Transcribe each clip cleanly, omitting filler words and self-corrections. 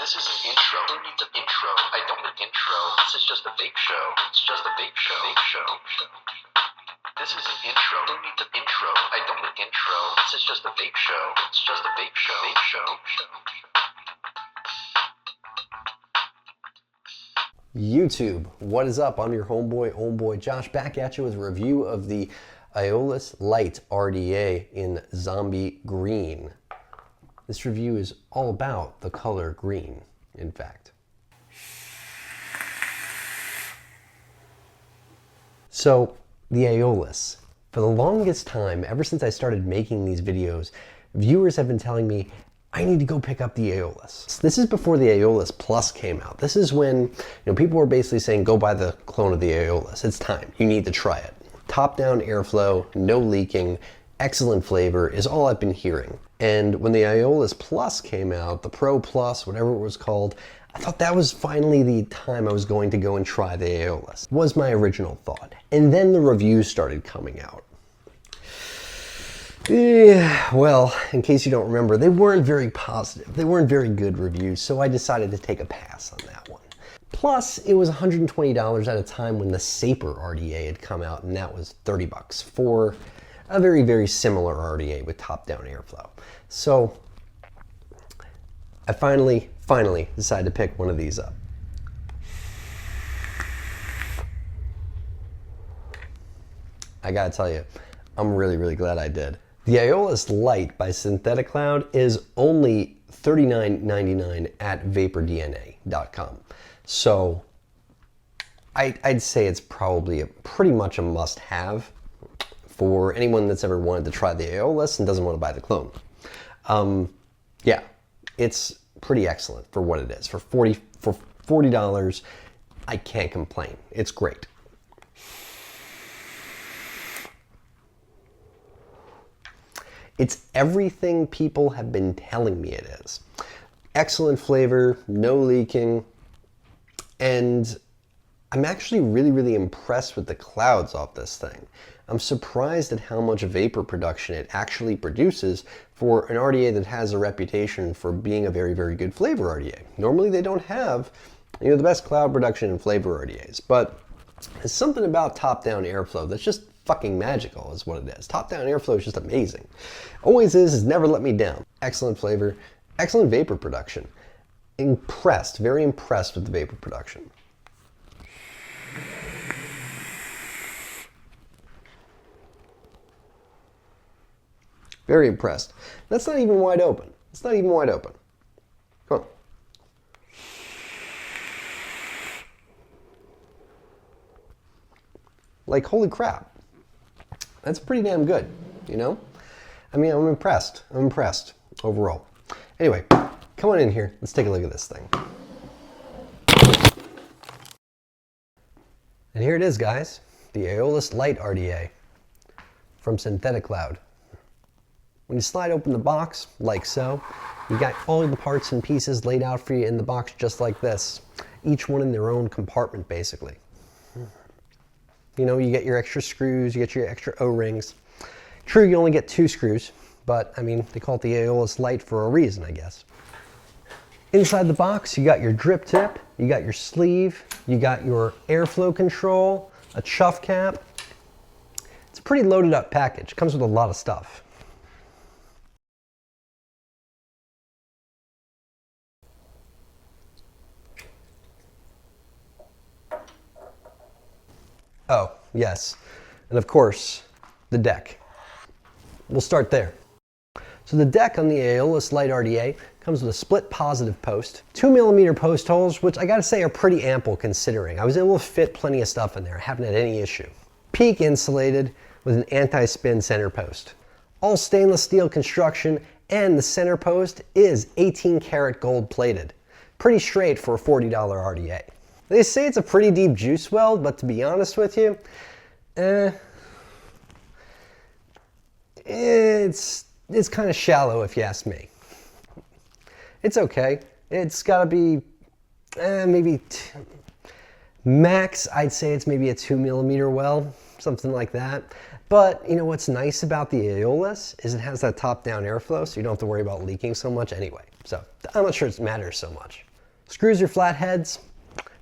This is an intro. Who needs an intro? I don't need an intro. This is just a vape show. It's just a vape show. Vape show. This is an intro. Who needs an intro? I don't need an intro. This is just a vape show. It's just a vape show. Vape show. YouTube, what is up? I'm your homeboy Josh, back at you with a review of the Aeolus Lite RDA in zombie green. This review is all about the color green, in fact. So, the Aeolus. For the longest time, ever since I started making these videos, viewers have been telling me, I need to go pick up the Aeolus. This is before the Aeolus Plus came out. This is when people were basically saying, go buy the clone of the Aeolus. It's time. You need to try it. Top-down airflow, no leaking, excellent flavor is all I've been hearing. And when the Aeolus Plus came out, the Pro Plus, whatever it was called, I thought that was finally the time I was going to go and try the Aeolus. Was my original thought. And then the reviews started coming out. Yeah, well, in case you don't remember, they weren't very positive. They weren't very good reviews, so I decided to take a pass on that one. Plus, it was $120 at a time when the Saper RDA had come out, and that was 30 bucks for a very, very similar RDA with top-down airflow. So, I finally decided to pick one of these up. I gotta tell you, I'm really glad I did. The Aeolus Lite by Syntheticloud is only $39.99 at VAPORDNA.com. So I'd say it's probably pretty much a must-have for anyone that's ever wanted to try the Aeolus and doesn't want to buy the clone. Yeah, it's pretty excellent for what it is. For $40, I can't complain. It's great. It's everything people have been telling me it is. Excellent flavor, no leaking, and I'm actually really impressed with the clouds off this thing. I'm surprised at how much vapor production it actually produces for an RDA that has a reputation for being a very good flavor RDA. Normally they don't have the best cloud production in flavor RDAs, but there's something about top-down airflow that's just fucking magical is what it is. Top-down airflow is just amazing. Always is, has never let me down. Excellent flavor, excellent vapor production. Impressed, very impressed with the vapor production. Very impressed. That's not even wide open. It's not even wide open. Come on. Like, holy crap. That's pretty damn good, I mean, I'm impressed. I'm impressed overall. Anyway, come on in here. Let's take a look at this thing. And here it is, guys. The Aeolus Lite RDA from Syntheticloud. When you slide open the box, like so, you got all the parts and pieces laid out for you in the box just like this. Each one in their own compartment, basically. You get your extra screws, you get your extra O-rings. True, you only get 2 screws, but I mean, they call it the Aeolus Lite for a reason, I guess. Inside the box, you got your drip tip, you got your sleeve, you got your airflow control, a chuff cap. It's a pretty loaded up package. It comes with a lot of stuff. Oh, yes. And of course, the deck. We'll start there. So the deck on the Aeolus Lite RDA comes with a split positive post, 2mm post holes, which I gotta say are pretty ample considering. I was able to fit plenty of stuff in there. I haven't had any issue. Peak insulated with an anti-spin center post. All stainless steel construction, and the center post is 18 karat gold plated. Pretty straight for a $40 RDA. They say it's a pretty deep juice well, but to be honest with you, it's kind of shallow if you ask me. It's okay. It's gotta be maybe max. I'd say it's maybe a 2mm well, something like that. But what's nice about the Aeolus is it has that top-down airflow, so you don't have to worry about leaking so much anyway. So I'm not sure it matters so much. Screws are flatheads.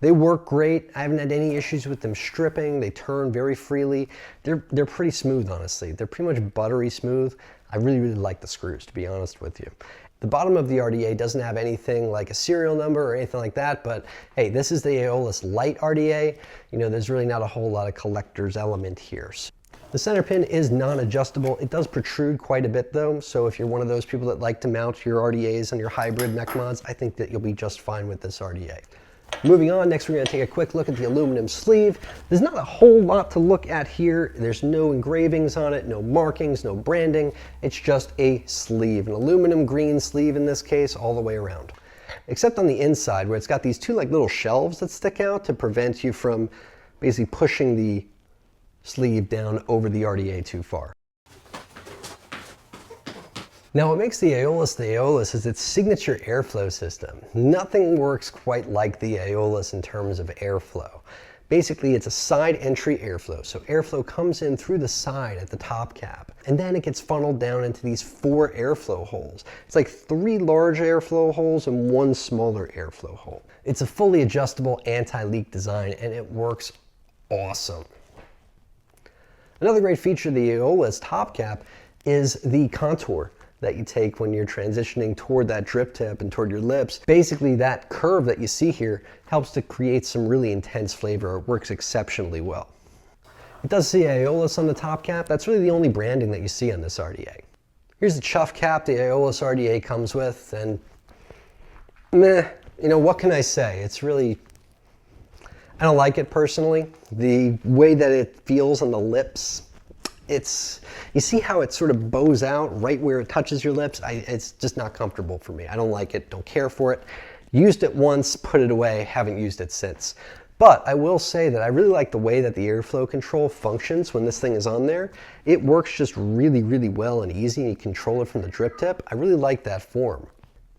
They work great. I haven't had any issues with them stripping. They turn very freely. They're pretty smooth, honestly. They're pretty much buttery smooth. I really, really like the screws, to be honest with you. The bottom of the RDA doesn't have anything like a serial number or anything like that, but hey, this is the Aeolus Lite RDA. You know, there's really not a whole lot of collector's element here. The center pin is non-adjustable. It does protrude quite a bit though, so if you're one of those people that like to mount your RDAs on your hybrid mech mods, I think that you'll be just fine with this RDA. Moving on, next we're going to take a quick look at the aluminum sleeve. There's not a whole lot to look at here. There's no engravings on it, no markings, no branding. It's just a sleeve, an aluminum green sleeve in this case, all the way around. Except on the inside where it's got these two like little shelves that stick out to prevent you from basically pushing the sleeve down over the RDA too far. Now what makes the Aeolus is its signature airflow system. Nothing works quite like the Aeolus in terms of airflow. Basically it's a side entry airflow, so airflow comes in through the side at the top cap, and then it gets funneled down into these 4 airflow holes. It's like 3 large airflow holes and 1 smaller airflow hole. It's a fully adjustable anti-leak design and it works awesome. Another great feature of the Aeolus top cap is the contour that you take when you're transitioning toward that drip tip and toward your lips. Basically that curve that you see here helps to create some really intense flavor. It works exceptionally well. It does say Aeolus on the top cap. That's really the only branding that you see on this RDA. Here's the chuff cap the Aeolus RDA comes with, and meh, you know, what can I say? It's really, I don't like it personally. The way that it feels on the lips, you see how it sort of bows out right where it touches your lips? It's just not comfortable for me. I don't like it, don't care for it. Used it once, put it away, haven't used it since. But I will say that I really like the way that the airflow control functions when this thing is on there. It works just really, really well and easy, and you control it from the drip tip. I really like that form.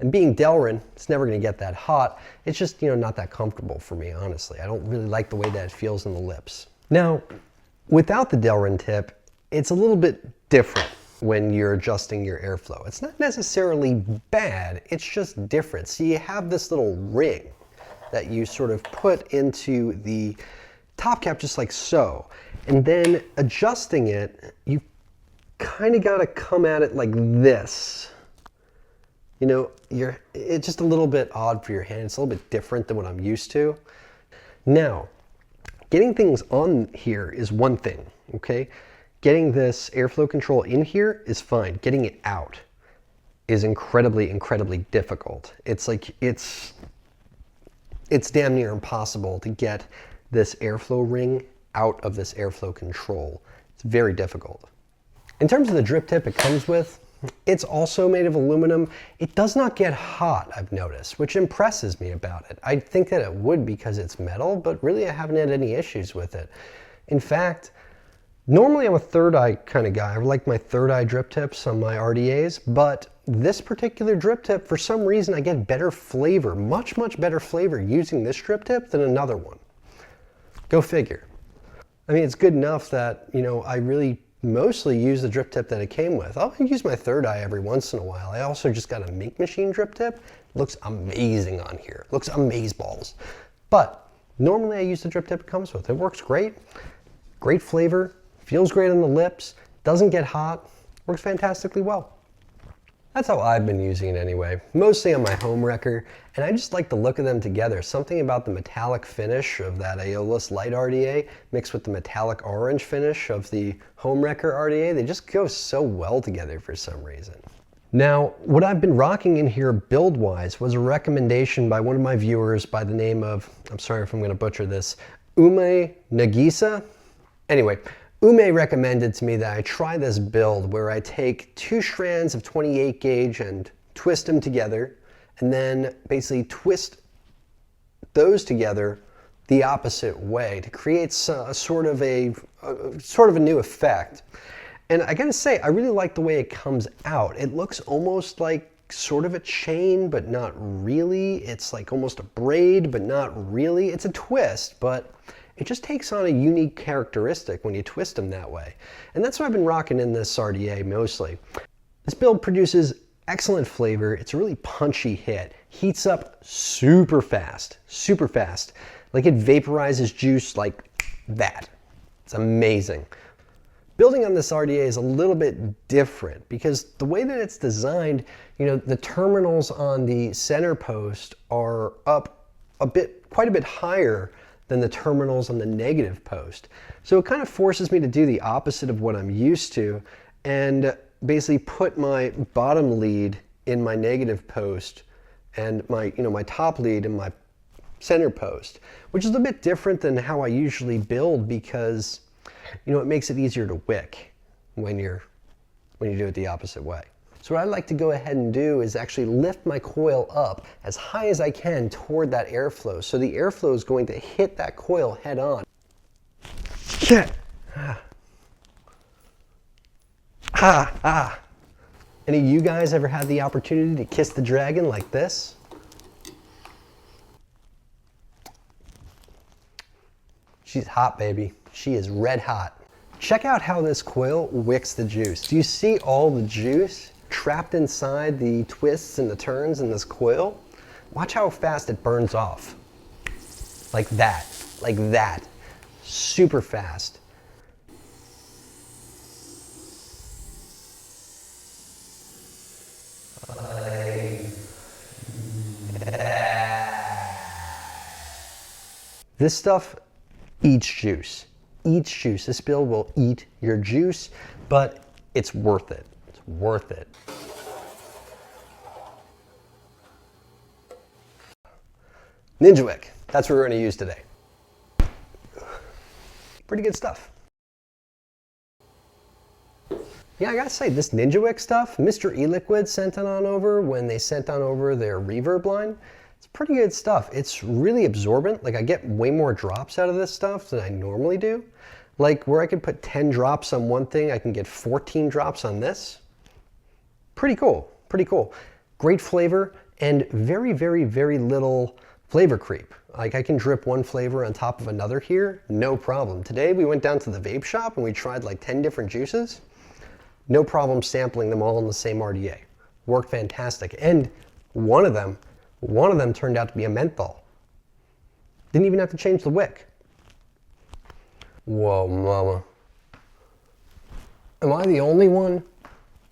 And being Delrin, it's never gonna get that hot. It's just, you know, not that comfortable for me, honestly. I don't really like the way that it feels on the lips. Now, without the Delrin tip, it's a little bit different when you're adjusting your airflow. It's not necessarily bad, it's just different. So you have this little ring that you sort of put into the top cap just like so. And then adjusting it, you kind of got to come at it like this. You know, it's just a little bit odd for your hand. It's a little bit different than what I'm used to. Now, getting things on here is one thing, okay? Getting this airflow control in here is fine. Getting it out is incredibly, incredibly difficult. It's like, it's damn near impossible to get this airflow ring out of this airflow control. It's very difficult. In terms of the drip tip it comes with, it's also made of aluminum. It does not get hot, I've noticed, which impresses me about it. I think that it would because it's metal, but really I haven't had any issues with it. In fact, normally I'm a third eye kind of guy. I like my third eye drip tips on my RDAs, but this particular drip tip, for some reason I get better flavor, much, much better flavor using this drip tip than another one. Go figure. I mean, it's good enough that, you know, I really mostly use the drip tip that it came with. I'll use my third eye every once in a while. I also just got a Mink Machine drip tip. Looks amazing on here. Looks amazeballs. But normally I use the drip tip it comes with. It works great. Great flavor. Feels great on the lips. Doesn't get hot. Works fantastically well. That's how I've been using it anyway. Mostly on my home wrecker, and I just like the look of them together. Something about the metallic finish of that Aeolus Lite RDA mixed with the metallic orange finish of the home wrecker RDA, they just go so well together for some reason. Now, what I've been rocking in here build-wise was a recommendation by one of my viewers by the name of, I'm sorry if I'm gonna butcher this, Ume Nagisa. Anyway, Ume recommended to me that I try this build where I take 2 strands of 28 gauge and twist them together, and then basically twist those together the opposite way to create a sort of a new effect. And I gotta say, I really like the way it comes out. It looks almost like sort of a chain, but not really. It's like almost a braid, but not really. It's a twist, but it just takes on a unique characteristic when you twist them that way. And that's what I've been rocking in this RDA mostly. This build produces Excellent flavor. It's a really punchy hit. Heats up super fast, super fast. Like it vaporizes juice like that. It's amazing. Building on this RDA is a little bit different because the way that it's designed, the terminals on the center post are up quite a bit higher than the terminals on the negative post. So it kind of forces me to do the opposite of what I'm used to and basically put my bottom lead in my negative post and my top lead in my center post, which is a bit different than how I usually build because it makes it easier to wick when you do it the opposite way. So what I like to go ahead and do is actually lift my coil up as high as I can toward that airflow. So the airflow is going to hit that coil head on. Yeah. Any of you guys ever had the opportunity to kiss the dragon like this? She's hot, baby. She is red hot. Check out how this coil wicks the juice. Do you see all the juice trapped inside the twists and the turns in this coil? Watch how fast it burns off. Like that, like that. Super fast. This stuff eats juice. Eats juice. This build will eat your juice, but it's worth it. It's worth it. Ninja Wick. That's what we're going to use today. Pretty good stuff. Yeah, I gotta say, this Ninja Wick stuff, Mr. E-Liquid sent it on over when they sent on over their reverb line. It's pretty good stuff. It's really absorbent. Like I get way more drops out of this stuff than I normally do. Like where I could put 10 drops on one thing, I can get 14 drops on this. Pretty cool, pretty cool. Great flavor and very, very, very little flavor creep. Like I can drip one flavor on top of another here, no problem. Today we went down to the vape shop and we tried like 10 different juices. No problem sampling them all in the same RDA. Worked fantastic. And one of them turned out to be a menthol. Didn't even have to change the wick. Whoa, mama. Am I the only one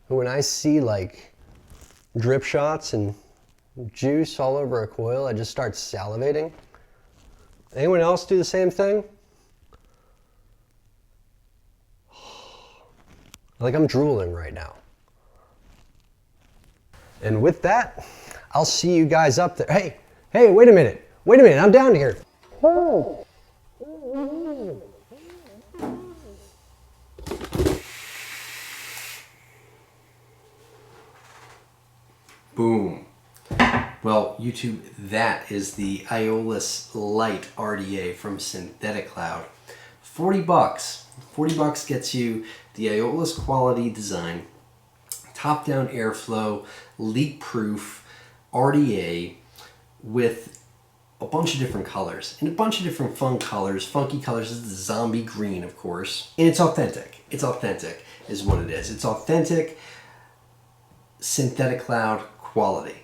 who, when I see like drip shots and juice all over a coil, I just start salivating? Anyone else do the same thing? Like I'm drooling right now. And with that, I'll see you guys up there. Hey, wait a minute, I'm down here. Boom. Well, YouTube, that is the Aeolus Lite RDA from Syntheticloud. 40 bucks. 40 bucks gets you the Aeolus quality design, top-down airflow, leak-proof RDA with a bunch of different colors and a bunch of different funky colors. This is the zombie green, of course, and it's authentic. It's authentic is what it is. It's authentic Syntheticloud quality.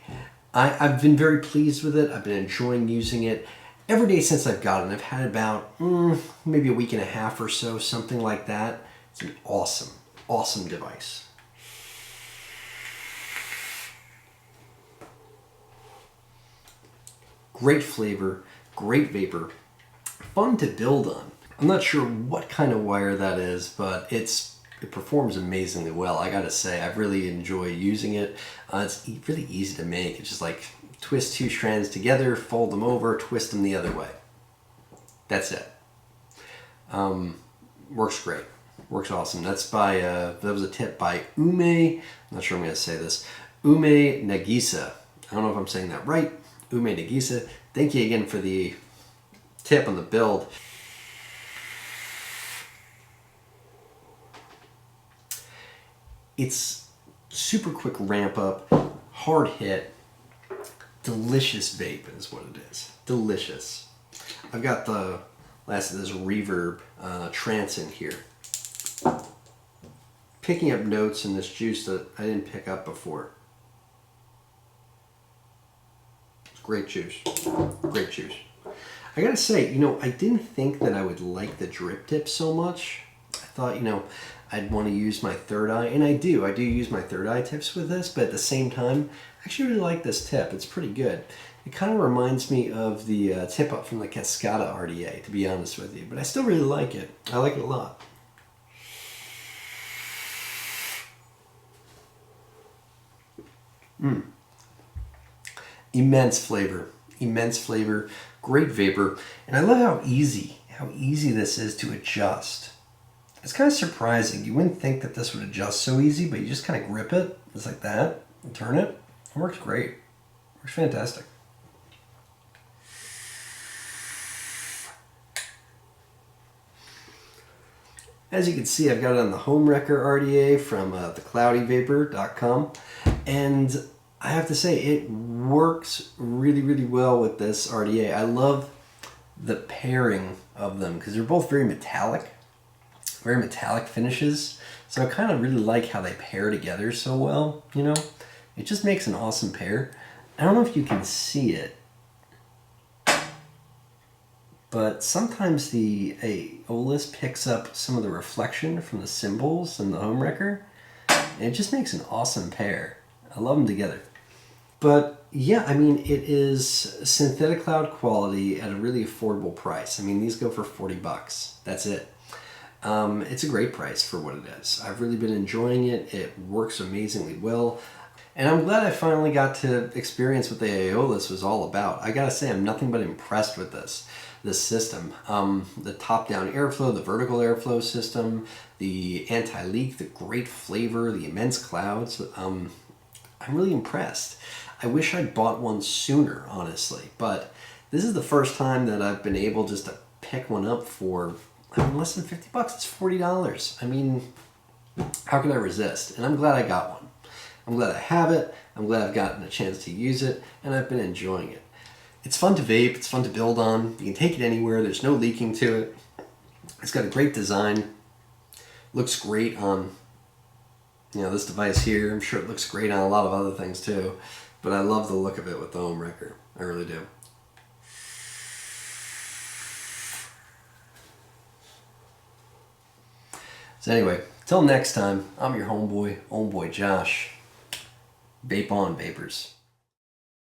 I've been very pleased with it. I've been enjoying using it. Every day since I've got it, I've had about maybe a week and a half or so, something like that. It's an awesome, awesome device. Great flavor, great vapor, fun to build on. I'm not sure what kind of wire that is, but it performs amazingly well. I gotta say, I really enjoy using it. It's really easy to make. It's just like twist two strands together, fold them over, twist them the other way. That's it. Works great. Works awesome. That's by, that was a tip by Ume, I'm not sure I'm gonna say this, Ume Nagisa. I don't know if I'm saying that right. Ume Nagisa. Thank you again for the tip on the build. It's super quick ramp up, hard hit, delicious vape is what it is. Delicious. I've got the last of this reverb trance in here. Picking up notes in this juice that I didn't pick up before. Great juice. Great juice. I gotta say, you know, I didn't think that I would like the drip tip so much. I thought, you know, I'd want to use my third eye, and I do. I do use my third eye tips with this, but at the same time, I actually really like this tip. It's pretty good. It kind of reminds me of the tip up from the Casaa RDA, to be honest with you, but I still really like it. I like it a lot. Immense flavor, great vapor, and I love how easy this is to adjust. It's kind of surprising. You wouldn't think that this would adjust so easy, but you just kind of grip it, just like that, and turn it. It works great. It works fantastic. As you can see, I've got it on the Home Wrecker RDA from thecloudyvapor.com, and I have to say it works really, really well with this RDA. I love the pairing of them because they're both very metallic finishes. So I kind of really like how they pair together so well, you know? It just makes an awesome pair. I don't know if you can see it, but sometimes the Aeolus picks up some of the reflection from the cymbals in the Home Wrecker, and it just makes an awesome pair. I love them together. But yeah, I mean, it is Syntheticloud quality at a really affordable price. I mean, these go for 40 bucks. That's it. It's a great price for what it is. I've really been enjoying it. It works amazingly well. And I'm glad I finally got to experience what the Aeolus was all about. I gotta say, I'm nothing but impressed with this system. The top-down airflow, the vertical airflow system, the anti-leak, the great flavor, the immense clouds. I'm really impressed. I wish I'd bought one sooner, honestly, but this is the first time that I've been able just to pick one up for, I mean, less than 50 bucks. It's $40. I mean, how could I resist? And I'm glad I got one. I'm glad I have it. I'm glad I've gotten a chance to use it, and I've been enjoying it. It's fun to vape. It's fun to build on. You can take it anywhere. There's no leaking to it. It's got a great design. Looks great on, you know, this device here. I'm sure it looks great on a lot of other things too. But I love the look of it with the Home Wrecker. I really do. So anyway, till next time, I'm your homeboy Josh. Vape on, Vapers.